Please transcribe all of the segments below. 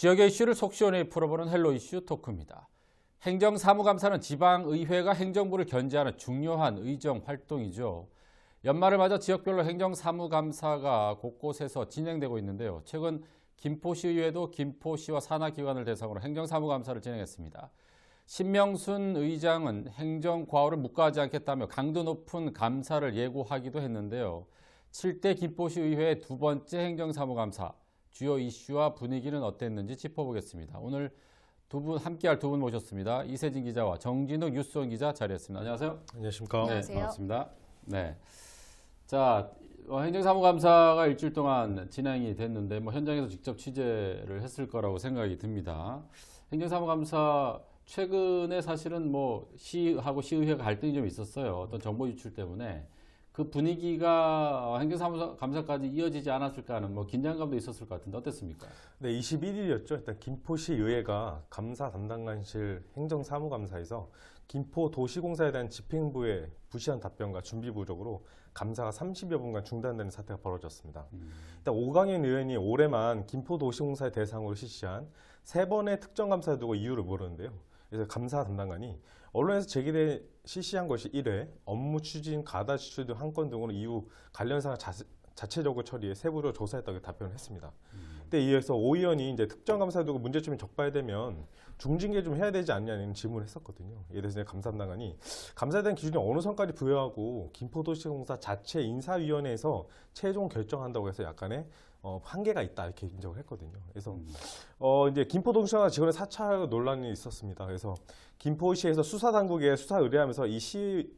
지역의 이슈를 속 시원히 풀어보는 헬로 이슈 토크입니다. 행정사무감사는 지방의회가 행정부를 견제하는 중요한 의정 활동이죠. 연말을 맞아 지역별로 행정사무감사가 곳곳에서 진행되고 있는데요. 최근 김포시의회도 김포시와 산하기관을 대상으로 행정사무감사를 진행했습니다. 신명순 의장은 행정과오를 묵과하지 않겠다며 강도 높은 감사를 예고하기도 했는데요. 7대 김포시의회의 두 번째 행정사무감사, 주요 이슈와 분위기는 어땠는지 짚어보겠습니다. 오늘 함께할 두 분 모셨습니다. 이세진 기자와 정진욱 뉴스원 기자 자리했습니다. 안녕하세요. 안녕하십니까. 안녕하세요. 네, 반갑습니다. 네. 자, 행정사무감사가 일주일 동안 진행이 됐는데 현장에서 직접 취재를 했을 거라고 생각이 듭니다. 행정사무감사 최근에 사실은 시하고 시의회가 갈등이 좀 있었어요. 어떤 정보 유출 때문에. 그 분위기가 행정사무감사까지 이어지지 않았을까 하는 긴장감도 있었을 것 같은데 어땠습니까? 네, 21일이었죠. 일단 김포시의회가 감사 담당관실 행정사무감사에서 김포도시공사에 대한 집행부의 부실한 답변과 준비 부족으로 감사가 30여 분간 중단되는 사태가 벌어졌습니다. 일단 오광현 의원이 올해만 김포도시공사의 대상으로 실시한 3번의 특정감사를 두고 이유를 모르는데요. 그래서 감사 담당관이 언론에서 제기돼 실시한 것이 1회, 업무 추진, 가다 지출 등 한 건 등으로 이후 관련 사항을 자체적으로 처리해 세부로 조사했다고 답변을 했습니다. 근데 이어서 오 의원이 이제 특정 감사를 두고 문제점이 적발되면 중징계 좀 해야 되지 않냐는 질문을 했었거든요. 이에 대해서 감사 담당관이 감사에 대한 기준이 어느 선까지 부여하고 김포도시공사 자체 인사위원회에서 최종 결정한다고 해서 약간의 한계가 있다 이렇게 인정을 했거든요. 그래서 이제 김포도시공사 직원의 사찰 논란이 있었습니다. 그래서 김포시에서 수사당국에 수사 의뢰하면서 이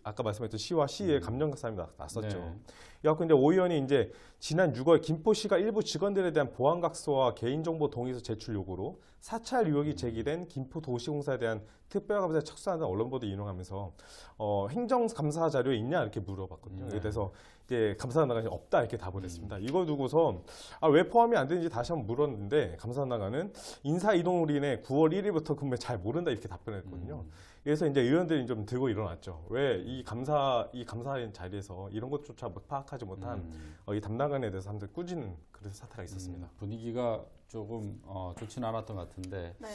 아까 말씀했던 시와 시의 감정사람이 났었죠. 네. 그래서 이제 오 의원이 이제 지난 6월 김포시가 일부 직원들에 대한 보안각서와 개인정보 동의서 제출 요구로 사찰 의혹이 제기된 김포도시공사에 대한 특별감사에 착수한다는 언론 보도 인용하면서 행정감사 자료에 있냐 이렇게 물어봤거든요. 네. 그래서 이제 감사단장관이 없다 이렇게 답을 했습니다. 이걸 두고서 왜 포함이 안 되는지 다시 한번 물었는데 감사단장관은 인사 이동으로 인해 9월 1일부터 근무에 잘 모른다 이렇게 답변했거든요. 그래서 이제 의원들이 좀 들고 일어났죠. 왜 이 감사의 자리에서 이런 것조차 파악하지 못한 이 담당관에 대해서 사람들 꾸짖는 그래서 사태가 있었습니다. 분위기가 조금 좋지는 않았던 것 같은데 네.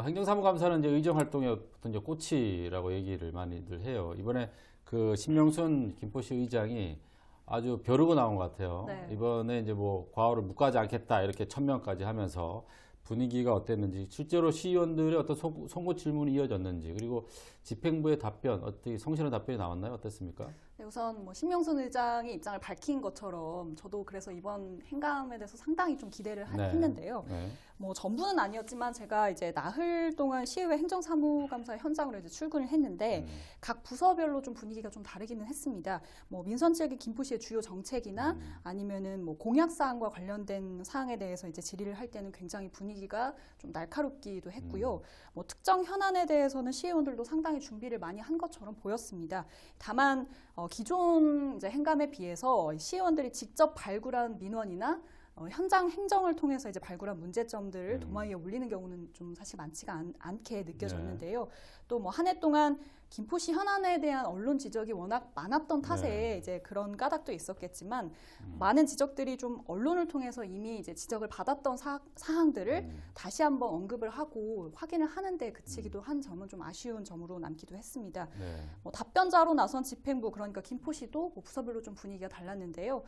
행정사무감사는 이제 의정활동의 어떤 이제 꽃이라고 얘기를 많이들 해요. 이번에 그 신명순 김포시 의장이 아주 벼르고 나온 것 같아요. 네. 이번에 이제 과오를 묵과하지 않겠다 이렇게 천명까지 하면서 분위기가 어땠는지, 실제로 시의원들의 어떤 송구 질문이 이어졌는지, 그리고 집행부의 답변, 어떻게 성실한 답변이 나왔나요? 어땠습니까? 네, 우선 신명순 의장이 입장을 밝힌 것처럼 저도 그래서 이번 행감에 대해서 상당히 좀 기대를 네. 했는데요. 네. 전부는 아니었지만 제가 이제 나흘 동안 시의회 행정사무감사 현장으로 이제 출근을 했는데 각 부서별로 좀 분위기가 좀 다르기는 했습니다. 민선 지역의 김포시의 주요 정책이나 아니면은 공약 사항과 관련된 사항에 대해서 이제 질의를 할 때는 굉장히 분위기가 좀 날카롭기도 했고요. 특정 현안에 대해서는 시의원들도 상당히 준비를 많이 한 것처럼 보였습니다. 다만 기존 이제 행감에 비해서 시의원들이 직접 발굴한 민원이나 현장 행정을 통해서 이제 발굴한 문제점들을 도마 위에 올리는 경우는 좀 사실 많지가 않게 느껴졌는데요. 네. 또 한 해 동안 김포시 현안에 대한 언론 지적이 워낙 많았던 탓에 네. 이제 그런 까닭도 있었겠지만 많은 지적들이 좀 언론을 통해서 이미 이제 지적을 받았던 사항들을 다시 한번 언급을 하고 확인을 하는데 그치기도 한 점은 좀 아쉬운 점으로 남기도 했습니다. 네. 답변자로 나선 집행부 그러니까 김포시도 부서별로 좀 분위기가 달랐는데요.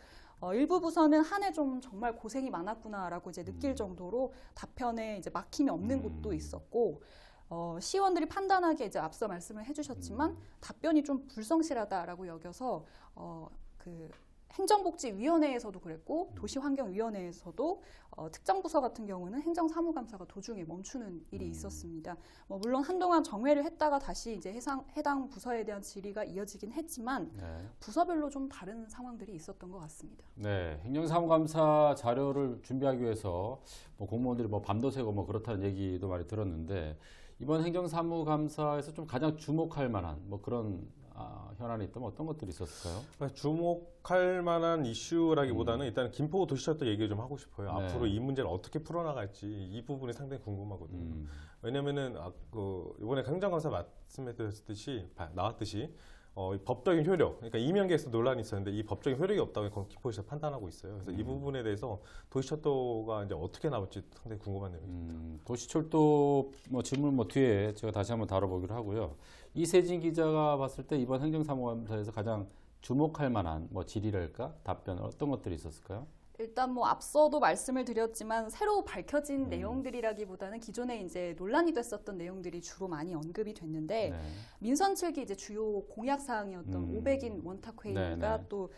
일부 부서는 한 해 좀 정말 고생이 많았구나라고 이제 느낄 정도로 답변에 이제 막힘이 없는 곳도 있었고, 시의원들이 판단하기에 이제 앞서 말씀을 해주셨지만 답변이 좀 불성실하다라고 여겨서 행정복지위원회에서도 그랬고 도시환경위원회에서도 특정 부서 같은 경우는 행정사무감사가 도중에 멈추는 일이 있었습니다. 물론 한동안 정회를 했다가 다시 이제 해당 부서에 대한 질의가 이어지긴 했지만 네. 부서별로 좀 다른 상황들이 있었던 것 같습니다. 네, 행정사무감사 자료를 준비하기 위해서 공무원들이 밤도 새고 그렇다는 얘기도 많이 들었는데 이번 행정사무감사에서 좀 가장 주목할 만한 그런 현안이 있다면 어떤 것들이 있었을까요? 주목할 만한 이슈라기보다는 일단 김포도시철도 얘기를 좀 하고 싶어요. 네. 앞으로 이 문제를 어떻게 풀어나갈지 이 부분이 상당히 궁금하거든요. 왜냐면은 이번에 행정감사 말씀해 드렸듯이 나왔듯이 이 법적인 효력, 그러니까 이명계에서 논란이 있었는데 이 법적인 효력이 없다고 김포시가 판단하고 있어요. 그래서 이 부분에 대해서 도시철도가 이제 어떻게 나올지 상당히 궁금한 내용입니다. 도시철도 질문 뒤에 제가 다시 한번 다뤄보기로 하고요. 이세진 기자가 봤을 때 이번 행정사무감사에서 가장 주목할 만한 질의랄까 답변 어떤 것들이 있었을까요? 일단 앞서도 말씀을 드렸지만 새로 밝혀진 내용들이라기보다는 기존에 이제 논란이 됐었던 내용들이 주로 많이 언급이 됐는데 네. 민선 측이 이제 주요 공약 사항이었던 500인 원탁 회의가 네. 또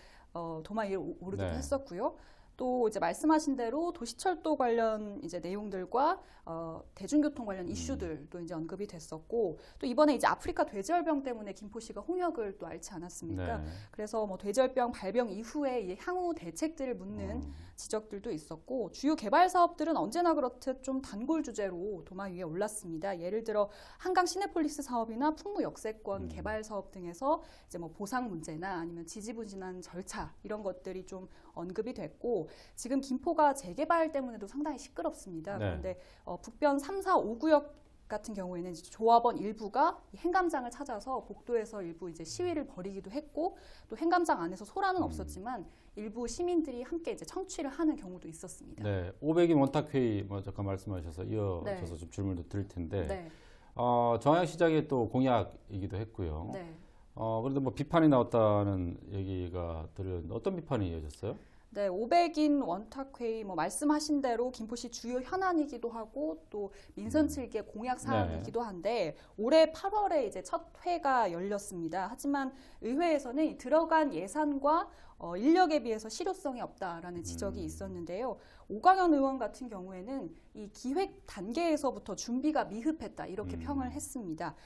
도마 위에 오르기도 네. 했었고요. 또 이제 말씀하신 대로 도시철도 관련 이제 내용들과 대중교통 관련 이슈들도 이제 언급이 됐었고 또 이번에 이제 아프리카 돼지열병 때문에 김포시가 홍역을 또 앓지 않았습니까? 네. 그래서 돼지열병 발병 이후에 이 향후 대책들을 묻는 지적들도 있었고 주요 개발 사업들은 언제나 그렇듯 좀 단골 주제로 도마 위에 올랐습니다. 예를 들어 한강 시내폴리스 사업이나 풍무 역세권 개발 사업 등에서 이제 보상 문제나 아니면 지지부진한 절차 이런 것들이 좀 언급이 됐고 지금 김포가 재개발 때문에도 상당히 시끄럽습니다. 네. 그런데 북변 3, 4, 5구역 같은 경우에는 이제 조합원 일부가 이 행감장을 찾아서 복도에서 일부 이제 시위를 벌이기도 했고 또 행감장 안에서 소란은 없었지만 일부 시민들이 함께 이제 청취를 하는 경우도 있었습니다. 네, 500인 원탁회의 잠깐 말씀하셔서 이어져서 네. 좀 질문도 드릴 텐데 네. 정양시장의 또 공약이기도 했고요. 네. 그런데 비판이 나왔다는 얘기가 들었는데 어떤 비판이 이어졌어요? 네, 500인 원탁회의 말씀하신 대로 김포시 주요 현안이기도 하고 또 민선 측의 공약 사항이기도 한데 올해 8월에 이제 첫 회가 열렸습니다. 하지만 의회에서는 이 들어간 예산과 인력에 비해서 실효성이 없다라는 지적이 있었는데요. 오광현 의원 같은 경우에는 이 기획 단계에서부터 준비가 미흡했다 이렇게 평을 했습니다.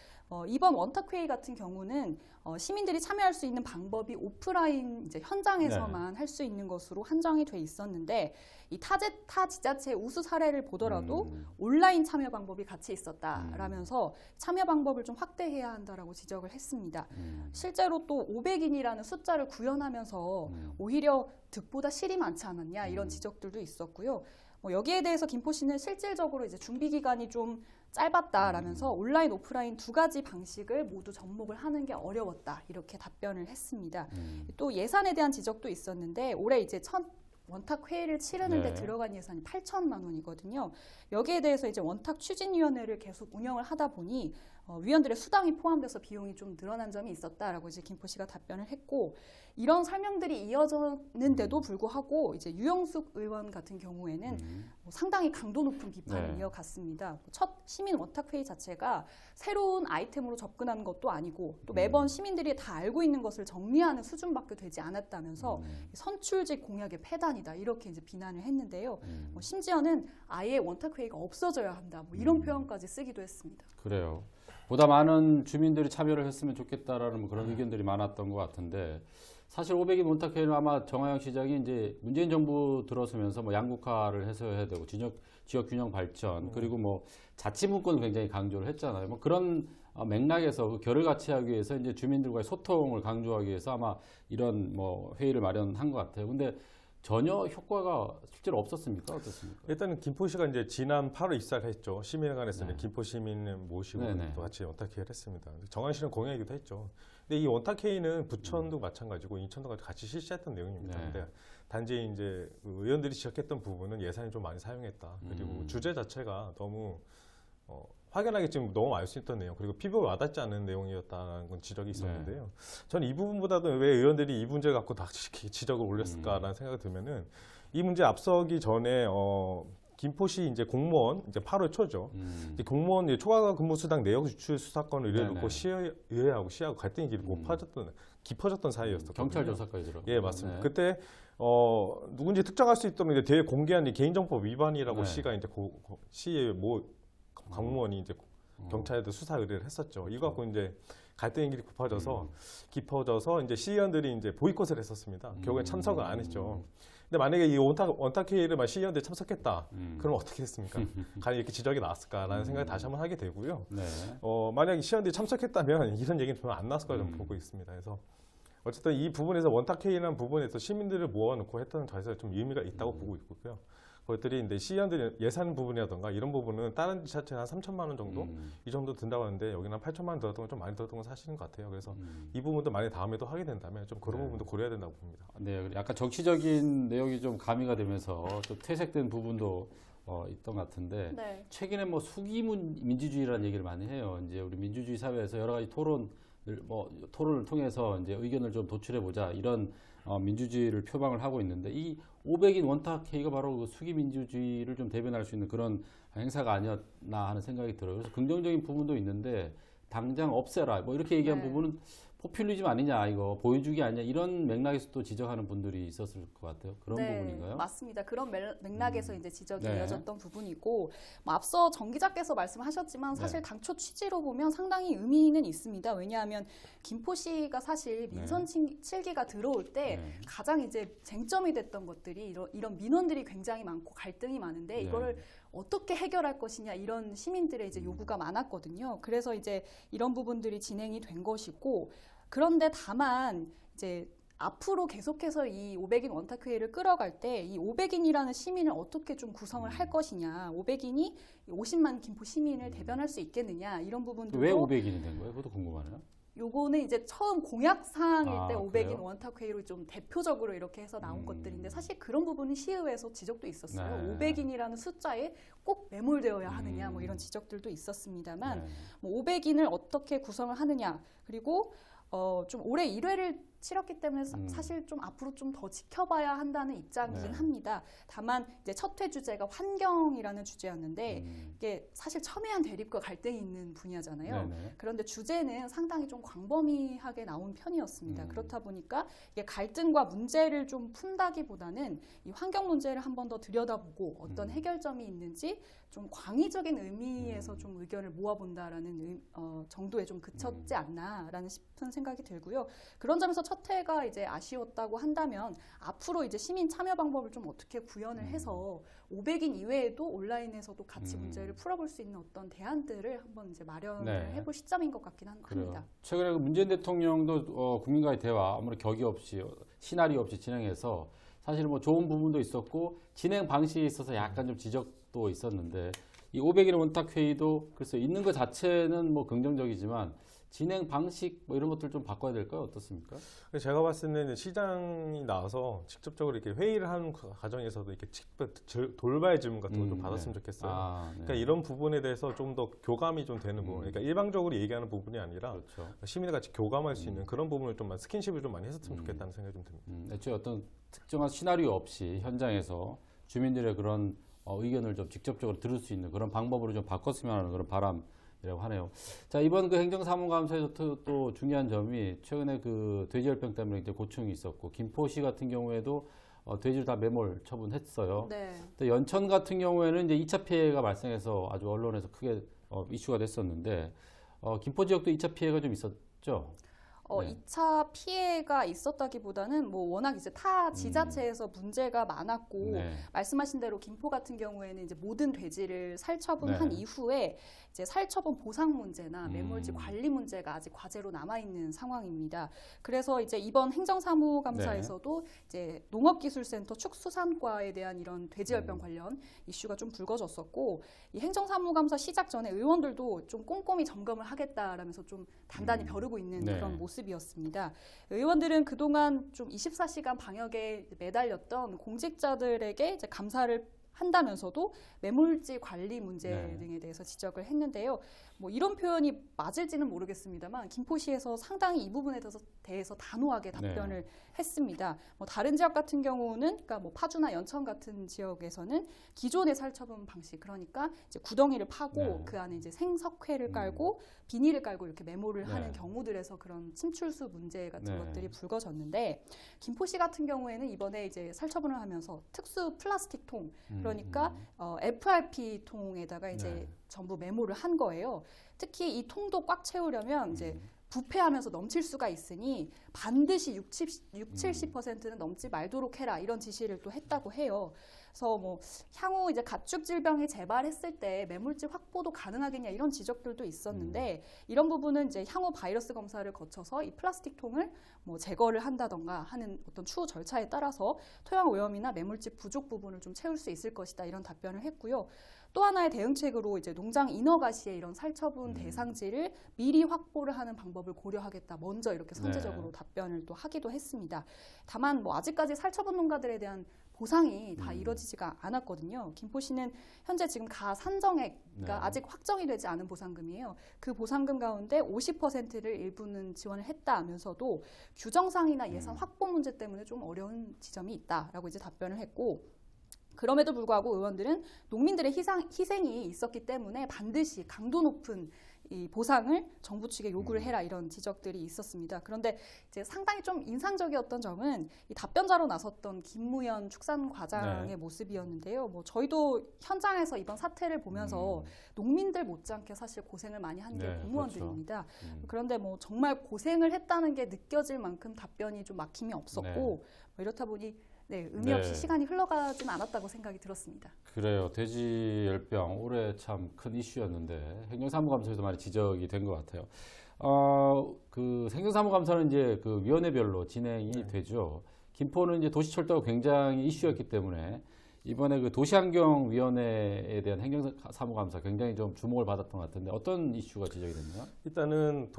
이번 원탁회의 같은 경우는 시민들이 참여할 수 있는 방법이 오프라인 이제 현장에서만 할 수 있는 것으로 한정이 돼 있었는데 이 타 지자체의 우수 사례를 보더라도 온라인 참여 방법이 같이 있었다라면서 참여 방법을 좀 확대해야 한다라고 지적을 했습니다. 실제로 또 500인이라는 숫자를 구현하면서 오히려 득보다 실이 많지 않았냐 이런 지적들도 있었고요. 여기에 대해서 김포시는 실질적으로 이제 준비 기간이 좀 짧았다라면서 온라인, 오프라인 두 가지 방식을 모두 접목을 하는 게 어려웠다 이렇게 답변을 했습니다. 또 예산에 대한 지적도 있었는데 올해 이제 첫 원탁 회의를 치르는데 네. 들어간 예산이 8천만 원이거든요. 여기에 대해서 이제 원탁 추진위원회를 계속 운영을 하다 보니 위원들의 수당이 포함돼서 비용이 좀 늘어난 점이 있었다라고 이제 김포시가 답변을 했고 이런 설명들이 이어졌는데도 불구하고 이제 유영숙 의원 같은 경우에는 상당히 강도 높은 비판을 네. 이어갔습니다. 첫 시민 원탁 회의 자체가 새로운 아이템으로 접근하는 것도 아니고 또 매번 시민들이 다 알고 있는 것을 정리하는 수준밖에 되지 않았다면서 선출직 공약의 폐단이다 이렇게 이제 비난을 했는데요. 심지어는 아예 원탁 회의가 없어져야 한다 이런 표현까지 쓰기도 했습니다. 그래요. 보다 많은 주민들이 참여를 했으면 좋겠다라는 그런 의견들이 많았던 것 같은데 사실 500인 원탁회의는 아마 정하영 시장이 이제 문재인 정부 들어서면서 양극화를 해소해야 되고 지역 균형 발전 그리고 자치분권을 굉장히 강조를 했잖아요. 그런 맥락에서 그 결을 같이 하기 위해서 이제 주민들과의 소통을 강조하기 위해서 아마 이런 회의를 마련한 것 같아요. 근데 전혀 효과가 실제로 없었습니까? 어떻습니까? 일단은 김포시가 이제 지난 8월 입사를 했죠. 시민회관에서 네. 김포 시민을 모시고 네네. 또 같이 원탁회의를 했습니다. 정한시는 공약이기도 했죠. 근데 이 원탁회의는 부천도 마찬가지고 인천도 같이 실시했던 내용입니다. 네. 근데 단지 이제 의원들이 지적했던 부분은 예산이 좀 많이 사용했다. 그리고 주제 자체가 너무 확연하게 지금 너무 알 수 있던 내용 그리고 피부에 와닿지 않는 내용이었다는 건 지적이 있었는데요. 저는 이 부분보다도 왜 의원들이 이 문제 갖고 다시 지적을 올렸을까라는 생각이 들면은 이 문제 앞서기 전에 김포시 이제 공무원 이제 8월 초죠. 이제 공무원 이제 초과 근무 수당 내역 유출 수사권을 의뢰놓고 의회하고 시하고 갈등이 깊어졌던 사이였었거든요. 경찰 조사까지 들어. 예, 맞습니다. 네. 그때 누군지 특정할 수 있도록 이제 대공개한 개인정보 위반이라고 네. 시가 이제 시의 공무원이 이제 경찰에도 수사 의뢰를 했었죠. 이거 갖고 이제 갈등의 길이 깊어져서 이제 시의원들이 이제 보이콧을 했었습니다. 결국에 참석을 안 했죠. 근데 만약에 이 원탁회의를 시의원들이 참석했다, 그럼 어떻게 했습니까? 과연 이렇게 지적이 나왔을까라는 생각을 다시 한번 하게 되고요. 네. 만약에 시의원들이 참석했다면 이런 얘기는 저는 안 나왔을 거라고 보고 있습니다. 그래서 어쨌든 이 부분에서 원탁회의라는 부분에서 시민들을 모아놓고 했던 자세가 좀 의미가 있다고 보고 있고요. 것들이 이제 시의원들 예산 부분이라던가 이런 부분은 다른 지자체는 한 3천만 원 정도 이 정도 든다고 하는데 여기는 한 8천만 원 들었던 건 좀 많이 들었던 건 사실인 것 같아요. 그래서 이 부분도 만약 다음에도 하게 된다면 좀 그런 부분도 고려해야 된다고 봅니다. 네, 약간 정치적인 내용이 좀 가미가 되면서 좀 퇴색된 부분도 있던 것 같은데 네. 최근에 뭐 수기문 민주주의라는 얘기를 많이 해요. 이제 우리 민주주의 사회에서 여러 가지 토론을 통해서 이제 의견을 좀 도출해 보자 이런 민주주의를 표방을 하고 있는데 이 500인 원탁회의가 바로 그 수기 민주주의를 좀 대변할 수 있는 그런 행사가 아니었나 하는 생각이 들어요. 그래서 긍정적인 부분도 있는데 당장 없애라 뭐 이렇게 얘기한 네. 부분은 포퓰리즘 아니냐 이거 보여주기 아니냐 이런 맥락에서 또 지적하는 분들이 있었을 것 같아요. 그런 네, 부분인가요? 맞습니다. 그런 맥락에서 이제 지적이 네. 이어졌던 부분이고 뭐 앞서 정 기자께서 말씀하셨지만 사실 네. 당초 취지로 보면 상당히 의미는 있습니다. 왜냐하면 김포시가 사실 민선 7기가 들어올 때 네. 가장 이제 쟁점이 됐던 것들이 이런 민원들이 굉장히 많고 갈등이 많은데 네. 이거를 어떻게 해결할 것이냐 이런 시민들의 이제 요구가 많았거든요. 그래서 이제 이런 부분들이 진행이 된 것이고 그런데 다만 이제 앞으로 계속해서 이 500인 원탁회의를 끌어갈 때 이 500인이라는 시민을 어떻게 좀 구성을 할 것이냐, 500인이 50만 김포 시민을 대변할 수 있겠느냐 이런 부분들도 왜 500인이 된 거예요? 그것도 궁금하네요. 요거는 이제 처음 공약 사항일 때 500인 그래요? 원탁회의로 좀 대표적으로 이렇게 해서 나온 것들인데 사실 그런 부분은 시의회에서 지적도 있었어요. 네. 500인이라는 숫자에 꼭 매몰되어야 하느냐 뭐 이런 지적들도 있었습니다만 네. 뭐 500인을 어떻게 구성을 하느냐 그리고 좀 올해 1회를 치렀기 때문에 사실 좀 앞으로 좀 더 지켜봐야 한다는 입장이긴 네. 합니다. 다만 이제 첫 회 주제가 환경이라는 주제였는데 이게 사실 첨예한 대립과 갈등이 있는 분야잖아요. 네네. 그런데 주제는 상당히 좀 광범위하게 나온 편이었습니다. 그렇다 보니까 이게 갈등과 문제를 좀 푼다기보다는 이 환경 문제를 한 번 더 들여다보고 어떤 해결점이 있는지 좀 광의적인 의미에서 좀 의견을 모아본다라는 정도에 좀 그쳤지 않나라는 싶은 생각이 들고요. 그런 점에서 첫 회가 이제 아쉬웠다고 한다면 앞으로 이제 시민 참여 방법을 좀 어떻게 구현을 해서 500인 이외에도 온라인에서도 같이 문제를 풀어볼 수 있는 어떤 대안들을 한번 이제 마련을 네. 해볼 시점인 것 같긴 그래요. 합니다. 최근에 그 문재인 대통령도 국민과의 대화 아무런 격의 없이 시나리오 없이 진행해서 사실 뭐 좋은 부분도 있었고 진행 방식에 있어서 약간 좀 지적도 있었는데 이 500일 원탁회의도 글쎄 있는 것 자체는 뭐 긍정적이지만 진행 방식 뭐 이런 것들 좀 바꿔야 될까요? 어떻습니까? 제가 봤을 때는 시장이 나와서 직접적으로 이렇게 회의를 하는 과정에서도 이렇게 돌발 질문 같은 거 좀 받았으면 좋겠어요. 네. 그러니까 이런 부분에 대해서 좀 더 교감이 좀 되는 부분, 그러니까 일방적으로 얘기하는 부분이 아니라 그렇죠. 시민과 같이 교감할 수 있는 그런 부분을 좀 스킨십을 좀 많이 했었으면 좋겠다는 생각이 좀 듭니다. 애초에 어떤 특정한 시나리오 없이 현장에서 주민들의 그런 의견을 좀 직접적으로 들을 수 있는 그런 방법으로 좀 바꿨으면 하는 그런 바람이라고 하네요. 자, 이번 그 행정사무감사에서 또 중요한 점이 최근에 그 돼지열병 때문에 이제 고충이 있었고 김포시 같은 경우에도 돼지를 다 매몰 처분했어요. 네. 또 연천 같은 경우에는 이제 2차 피해가 발생해서 아주 언론에서 크게 이슈가 됐었는데 김포 지역도 2차 피해가 좀 있었죠. 네. 2차 피해가 있었다기보다는 뭐 워낙 이제 타 지자체에서 문제가 많았고 네. 말씀하신 대로 김포 같은 경우에는 이제 모든 돼지를 살처분한 네. 이후에 이제 살처분 보상 문제나 매몰지 관리 문제가 아직 과제로 남아 있는 상황입니다. 그래서 이제 이번 행정사무감사에서도 이제 농업기술센터 축수산과에 대한 이런 돼지열병 관련 이슈가 좀 불거졌었고 이 행정사무감사 시작 전에 의원들도 좀 꼼꼼히 점검을 하겠다라면서 좀 단단히 벼르고 있는 네. 그런 모습이었습니다. 의원들은 그동안 좀 24시간 방역에 매달렸던 공직자들에게 이제 감사를 한다면서도 매몰지 관리 문제 네. 등에 대해서 지적을 했는데요. 뭐 이런 표현이 맞을지는 모르겠습니다만 김포시에서 상당히 이 부분에 대해서 단호하게 답변을 했습니다. 뭐 다른 지역 같은 경우는 그러니까 뭐 파주나 연천 같은 지역에서는 기존의 살처분 방식 그러니까 이제 구덩이를 파고 그 안에 이제 생석회를 깔고 비닐을 깔고 이렇게 매몰을 하는 경우들에서 그런 침출수 문제 같은 것들이 불거졌는데 김포시 같은 경우에는 이번에 이제 살처분을 하면서 특수 플라스틱 통 그러니까 FRP 통에다가 이제 전부 매몰을 한 거예요. 특히 이 통도 꽉 채우려면 이제 부패하면서 넘칠 수가 있으니 반드시 70%는 넘지 말도록 해라 이런 지시를 또 했다고 해요. 그래서 뭐 향후 이제 가축 질병이 재발했을 때 매몰지 확보도 가능하겠냐 이런 지적들도 있었는데 이런 부분은 이제 향후 바이러스 검사를 거쳐서 이 플라스틱 통을 뭐 제거를 한다던가 하는 어떤 추후 절차에 따라서 토양 오염이나 매몰지 부족 부분을 좀 채울 수 있을 것이다 이런 답변을 했고요. 또 하나의 대응책으로 이제 농장 인허가시에 이런 살처분 대상지를 미리 확보를 하는 방법을 고려하겠다. 먼저 이렇게 선제적으로 답변을 또 하기도 했습니다. 다만 뭐 아직까지 살처분 농가들에 대한 보상이 다 이루어지지가 않았거든요. 김포시는 현재 지금 가 산정액, 그러니까 아직 확정이 되지 않은 보상금이에요. 그 보상금 가운데 50%를 일부는 지원을 했다면서도 규정상이나 예산 확보 문제 때문에 좀 어려운 지점이 있다라고 이제 답변을 했고 그럼에도 불구하고 의원들은 농민들의 희생이 있었기 때문에 반드시 강도 높은 이 보상을 정부 측에 요구를 해라 이런 지적들이 있었습니다. 그런데 이제 상당히 좀 인상적이었던 점은 이 답변자로 나섰던 김무현 축산과장의 모습이었는데요. 뭐 저희도 현장에서 이번 사태를 보면서 농민들 못지않게 사실 고생을 많이 한 게 공무원들입니다. 그렇죠. 그런데 뭐 정말 고생을 했다는 게 느껴질 만큼 답변이 좀 막힘이 없었고 뭐 이렇다 보니 의미 없이 시간이 흘러가진 않았다고 생각이 들었습니다. 그래요. 돼지 열병 올해 참 큰 이슈였는데 행정사무감사에서 많이 지적이 된 것 같아요. 그 행정사무감사는 이제 그 위원회별로 진행이 되죠. 김포는 이제 도시철도가 굉장히 이슈였기 때문에 이번에 그 도시환경위원회에 대한 행정사무감사 굉장히 좀 주목을 받았던 것 같은데 어떤 이슈가 지적이 됐나요? 일단은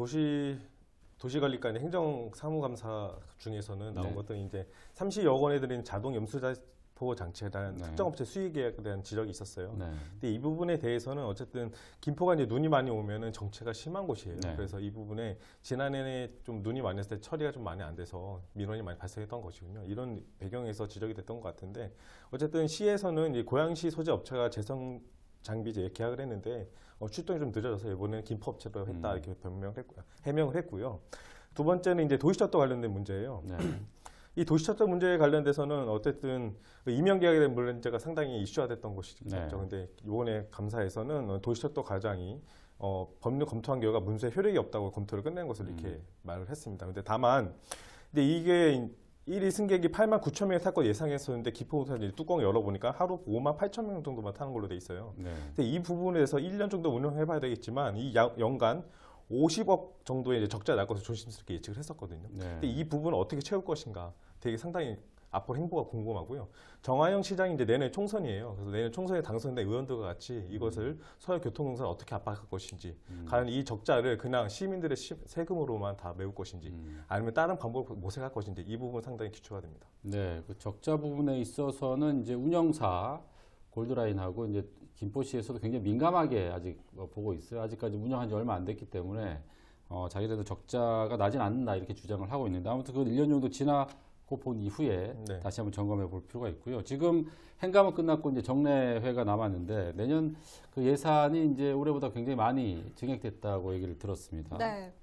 도시관리관의 행정사무감사 중에서는 나온 것들은 이제 30여 건에 들인 자동 염수자포 장치에 대한 특정 업체 수익 계약에 대한 지적이 있었어요. 근데 이 부분에 대해서는 어쨌든 김포가 이제 눈이 많이 오면은 정체가 심한 곳이에요. 그래서 이 부분에 지난해에 좀 눈이 많이 왔을 때 처리가 좀 많이 안 돼서 민원이 많이 발생했던 것이군요. 이런 배경에서 지적이 됐던 것 같은데 어쨌든 시에서는 이제 고양시 소재 업체가 재성 장비제 계약을 했는데 출동이 좀 늦어져서 이번에는 김포 업체로 했다 이렇게 해명을 했고요. 두 번째는 이제 도시철도 관련된 문제예요. 이 도시철도 문제에 관련돼서는 어쨌든 임용 계약에 대한 문제가 상당히 이슈화됐던 것이죠. 근데 이번에 감사에서는 도시철도 과장이 법률 검토한 결과 문서에 효력이 없다고 검토를 끝낸 것을 이렇게 말을 했습니다. 근데 다만 이게 1위 승객이 8만 9천 명의 탈 것 예상했었는데 기포공사는 뚜껑 열어보니까 하루 5만 8천 명 정도만 타는 걸로 돼 있어요. 근데 이 부분에 대해서 1년 정도 운영해봐야 되겠지만 이 연간 50억 정도의 이제 적자 날 것을 조심스럽게 예측을 했었거든요. 근데 이 부분을 어떻게 채울 것인가 되게 상당히 앞으로 행보가 궁금하고요. 정하영 시장이 이제 내년 총선이에요. 그래서 내년 총선에 당선된 의원들과 같이 이것을 서울교통공사를 어떻게 압박할 것인지, 과연 이 적자를 그냥 시민들의 세금으로만 다 메울 것인지, 아니면 다른 방법을 모색할 것인지 이 부분 상당히 기초가 됩니다. 네, 그 적자 부분에 있어서는 이제 운영사 골드라인하고 이제 김포시에서도 굉장히 민감하게 아직 보고 있어요. 아직까지 운영한 지 얼마 안 됐기 때문에 자기들도 적자가 나진 않는다 이렇게 주장을 하고 있는데 아무튼 그 1년 정도 지나고 본 이후에 다시 한번 점검해 볼 필요가 있고요. 지금 행감은 끝났고 이제 정례회가 남았는데 내년 그 예산이 이제 올해보다 굉장히 많이 증액됐다고 얘기를 들었습니다.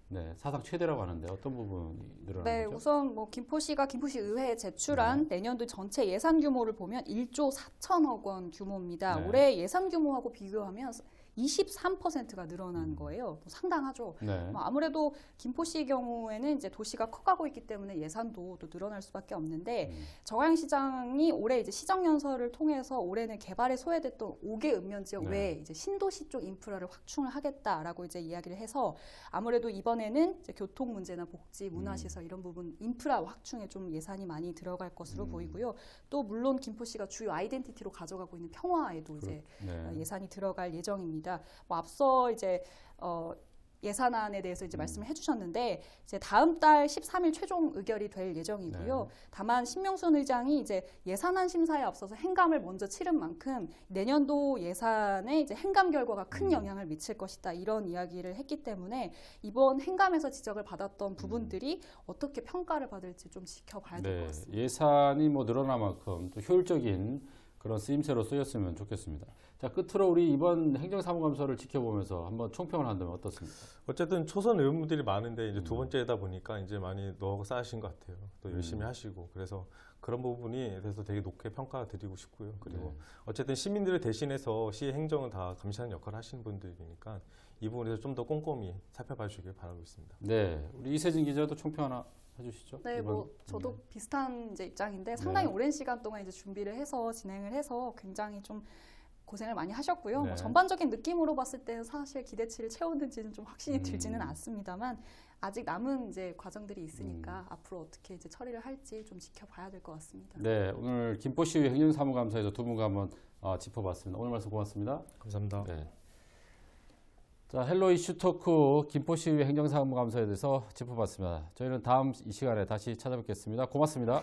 네, 사상 최대라고 하는데 어떤 부분이 늘어난 거죠? 우선 뭐 김포시가 김포시 의회에 제출한 내년도 전체 예산 규모를 보면 1조 4천억 원 규모입니다. 올해 예산 규모하고 비교하면 23%가 늘어난 거예요. 상당하죠. 아무래도 김포시의 경우에는 이제 도시가 커가고 있기 때문에 예산도 또 늘어날 수밖에 없는데 정하영 시장이 올해 이제 시정연설을 통해서 올해는 개발에 소외됐던 5개 읍면 지역 외에 이제 신도시 쪽 인프라를 확충을 하겠다라고 이제 이야기를 해서 아무래도 이번에는 이제 교통 문제나 복지, 문화시설 이런 부분 인프라 확충에 좀 예산이 많이 들어갈 것으로 보이고요. 또 물론 김포시가 주요 아이덴티티로 가져가고 있는 평화에도 이제 예산이 들어갈 예정입니다. 뭐 앞서 이제 예산안에 대해서 이제 말씀을 해주셨는데 이제 다음 달 13일 최종 의결이 될 예정이고요. 다만 신명순 의장이 이제 예산안 심사에 앞서서 행감을 먼저 치른 만큼 내년도 예산에 이제 행감 결과가 큰 영향을 미칠 것이다 이런 이야기를 했기 때문에 이번 행감에서 지적을 받았던 부분들이 어떻게 평가를 받을지 좀 지켜봐야 될 것 같습니다. 예산이 뭐 늘어난 만큼 또 효율적인 그런 쓰임새로 쓰였으면 좋겠습니다. 자, 끝으로 우리 이번 행정사무감사를 지켜보면서 한번 총평을 한다면 어떻습니까? 어쨌든 초선 의원분들이 많은데 이제 두 번째다 보니까 이제 많이 노하고 쌓으신 것 같아요. 또 열심히 하시고 그래서 그런 부분에 대해서 되게 높게 평가드리고 싶고요. 그리고 어쨌든 시민들을 대신해서 시의 행정을 다 감시하는 역할을 하시는 분들이니까 이 부분에서 좀 더 꼼꼼히 살펴봐 주시길 바라고 있습니다. 네, 우리 이세진 기자도 총평 하나 해주시죠. 네, 이번- 뭐 저도 비슷한 이제 입장인데 상당히 오랜 시간 동안 이제 준비를 해서 진행을 해서 굉장히 좀 고생을 많이 하셨고요. 네. 뭐 전반적인 느낌으로 봤을 때 사실 기대치를 채웠는지는 좀 확신이 들지는 않습니다만 아직 남은 이제 과정들이 있으니까 앞으로 어떻게 이제 처리를 할지 좀 지켜봐야 될 것 같습니다. 네, 오늘 김포시의 행정사무감사에서 두 분과 한번 짚어봤습니다. 오늘 말씀 고맙습니다. 감사합니다. 네. 자, 헬로 이슈 토크 김포시의 행정사무감사에 대해서 짚어봤습니다. 저희는 다음 이 시간에 다시 찾아뵙겠습니다. 고맙습니다.